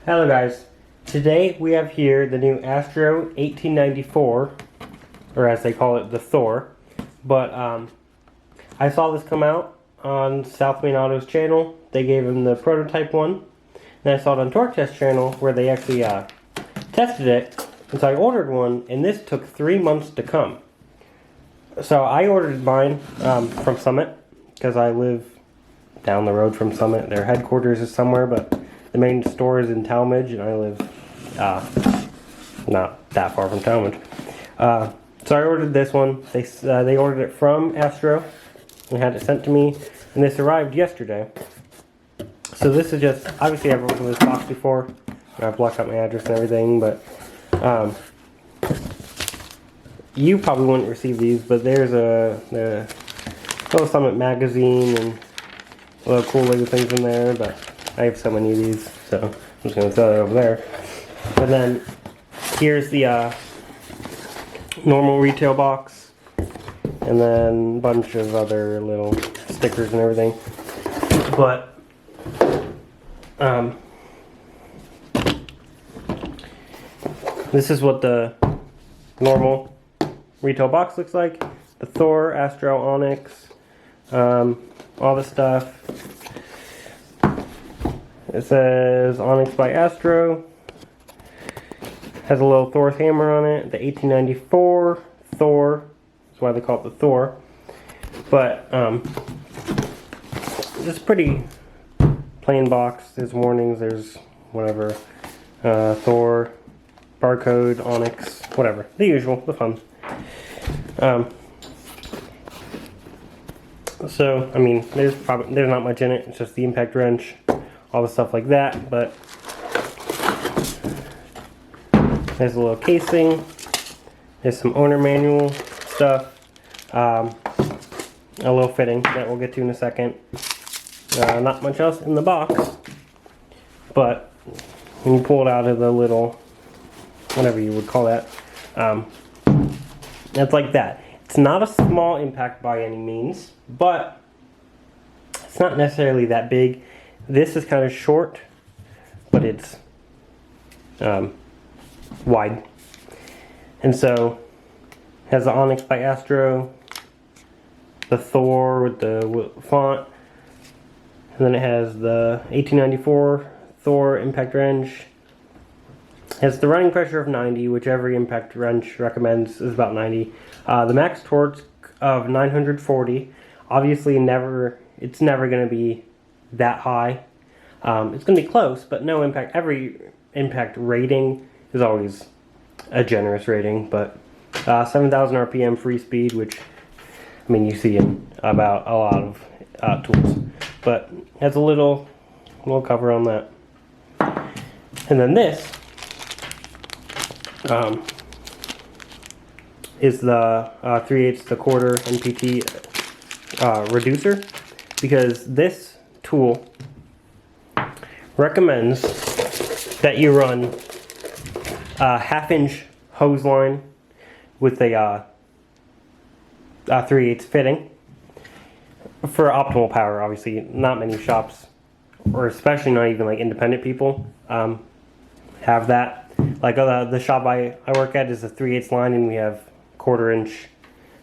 Hello guys, today we have here the new Astro 1894, or as they call it, the THOR. But I saw this come out on South Main Auto's channel. They gave him the prototype one. Then I saw it on Torque Test channel where they actually tested it. And so I ordered one, and this took 3 months to come. So I ordered mine from Summit because I live down the road from Summit. Their headquarters is somewhere, but the main store is in Talmadge, and I live not that far from Talmadge. So I ordered this one. They ordered it from Astro and had it sent to me, and this arrived yesterday. So this is just, obviously I've opened this box before. I've blocked out my address and everything, but you probably wouldn't receive these, but there's a little Summit magazine and a little cool little things in there, but I have so many of these, so I'm just going to throw it over there. And then here's the normal retail box, and then a bunch of other little stickers and everything. But this is what the normal retail box looks like. The THOR, Astro, ONYX, all the stuff. It says ONYX by Astro. Has a little Thor's hammer on it. The 1894 THOR. That's why they call it the THOR. But it's a pretty plain box. There's warnings. There's whatever. THOR, barcode, ONYX, whatever. The usual, the fun. So I mean, there's not much in it. It's just the impact wrench, all the stuff like that. But there's a little casing. There's some owner manual stuff. A little fitting that we'll get to in a second. Not much else in the box. But when you pull it out of the little, whatever you would call that, it's like that. It's not a small impact by any means, but it's not necessarily that big. This is kind of short, but it's wide. And so it has the ONYX by Astro, the THOR with the font, and then it has the 1894 THOR impact wrench. It has the running pressure of 90, which every impact wrench recommends is about 90. The max torque of 940. Obviously, it's never going to be that high. It's going to be close, but no impact. Every impact rating is always a generous rating, but 7,000 RPM free speed, which I mean you see in about a lot of tools, but has a little cover on that. And then this is the 3/8 the quarter NPT reducer, because this tool recommends that you run a 1/2-inch hose line with a 3/8 fitting for optimal power. Obviously, not many shops, or especially not even like independent people, have that. Like the shop I work at is a 3/8 line, and we have 1/4-inch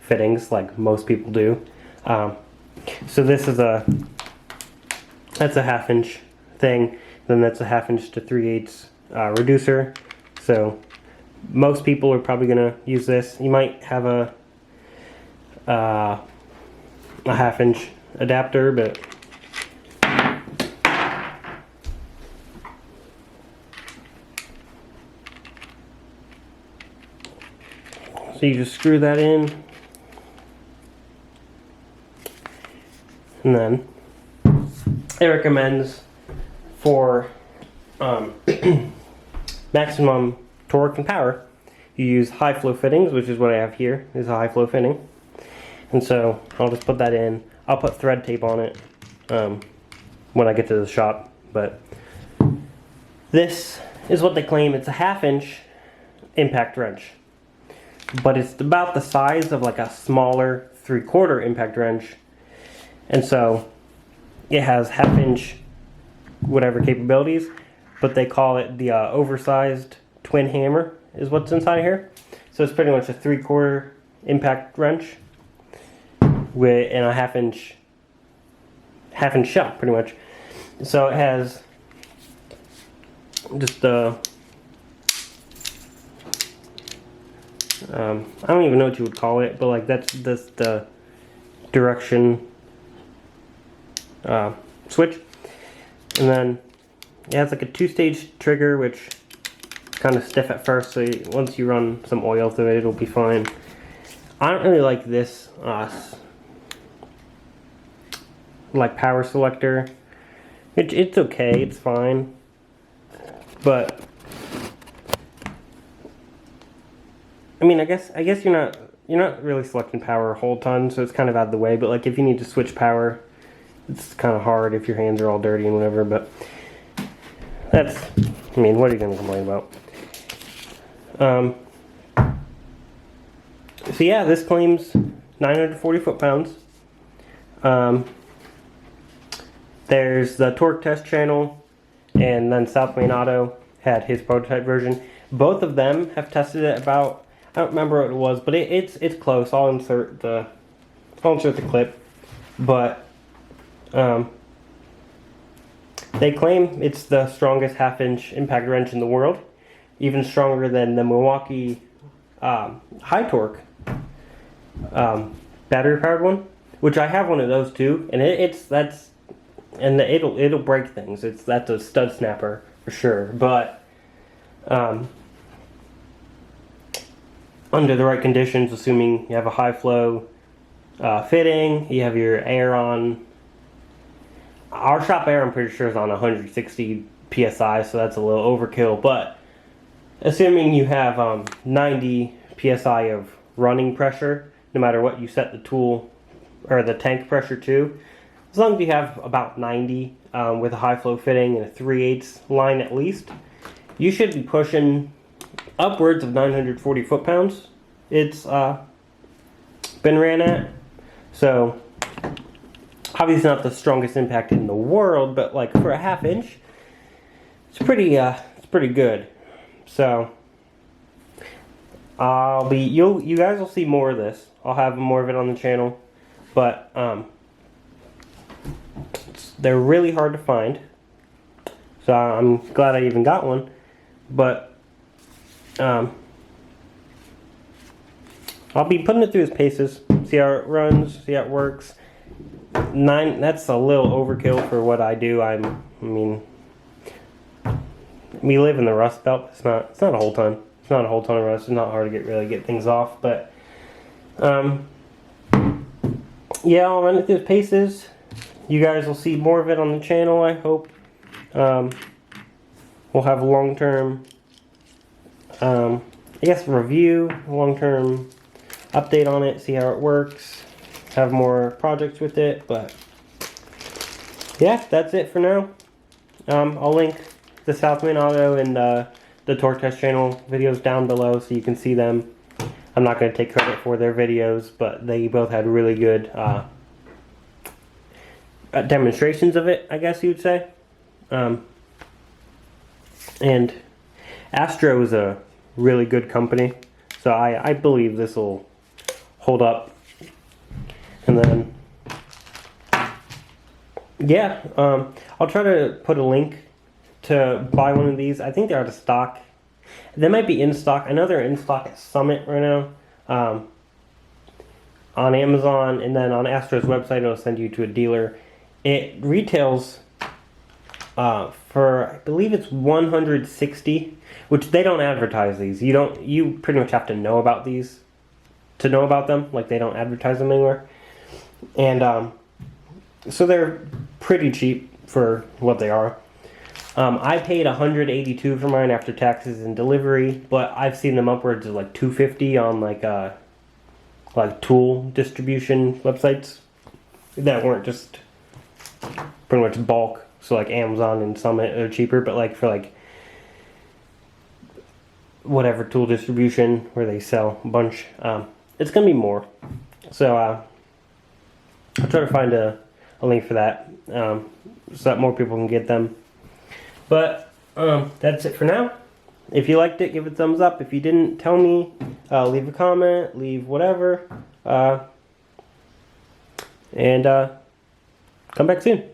fittings, like most people do. So this is that's a 1/2-inch thing. Then that's a 1/2-inch to 3/8 reducer. So most people are probably gonna use this. You might have a 1/2-inch adapter, but so you just screw that in, and then it recommends for maximum torque and power, you use high flow fittings, which is what I have here. Is a high flow fitting, and so I'll just put that in. I'll put thread tape on it when I get to the shop. But this is what they claim. It's a 1/2-inch impact wrench, but it's about the size of like a smaller 3/4 impact wrench, and so it has 1/2-inch whatever capabilities. but they call it the oversized twin hammer is what's inside here. So it's pretty much a 3/4 impact wrench with and a half-inch shell, pretty much. So it has just the I don't even know what you would call it, but like that's the direction switch, and then it has like a 2-stage trigger, which is kind of stiff at first. So once you run some oil through it, it'll be fine. I don't really like this like power selector. It's okay, it's fine, but I mean, I guess you're not really selecting power a whole ton, so it's kind of out of the way. But like if you need to switch power, it's kind of hard if your hands are all dirty and whatever. But that's, I mean, what are you going to complain about? So yeah, this claims 940 foot-pounds. There's the torque test channel, and then South Main Auto had his prototype version. Both of them have tested it about, I don't remember what it was, but it's close. I'll insert the clip, but they claim it's the strongest half-inch impact wrench in the world, even stronger than the Milwaukee high torque battery powered one, which I have one of those too, and it'll break things. That's a stud snapper for sure, but under the right conditions, assuming you have a high flow fitting, you have your air on. Our shop air, I'm pretty sure, is on 160 psi, so that's a little overkill. But assuming you have 90 psi of running pressure, no matter what you set the tool or the tank pressure to, as long as you have about 90 with a high flow fitting and a 3/8 line at least, you should be pushing upwards of 940 foot-pounds. It's been ran at. So obviously not the strongest impact in the world, but like for a half-inch, it's pretty good. So you guys will see more of this. I'll have more of it on the channel, but they're really hard to find. So I'm glad I even got one, but I'll be putting it through its paces, see how it runs, see how it works. 9, that's a little overkill for what I do. I mean, we live in the Rust Belt. It's not a whole ton. It's not a whole ton of rust. It's not hard to really get things off, but yeah, I'll run it through its paces. You guys will see more of it on the channel, I hope. We'll have a long-term, I guess, review, long-term update on it, see how it works, have more projects with it, but yeah, that's it for now. I'll link the South Main Auto and the torque test channel videos down below so you can see them. I'm not going to take credit for their videos, but they both had really good demonstrations of it, I guess you would say. And Astro is a really good company, so I believe this will hold up. And then yeah, I'll try to put a link to buy one of these. I think they're out of stock. They might be in stock. I know they're in stock at Summit right now, on Amazon, and then on Astro's website it'll send you to a dealer. It retails for, I believe it's $160, which they don't advertise these. You pretty much have to know about these to know about them. Like, they don't advertise them anywhere. And so they're pretty cheap for what they are. I paid $182 for mine after taxes and delivery, but I've seen them upwards of like $250 on like tool distribution websites that weren't just pretty much bulk. So like Amazon and Summit are cheaper, but like for like whatever tool distribution where they sell a bunch, it's gonna be more. So I'll try to find a link for that, so that more people can get them. But that's it for now. If you liked it, give it a thumbs up. If you didn't, tell me. Leave a comment, leave whatever. And come back soon.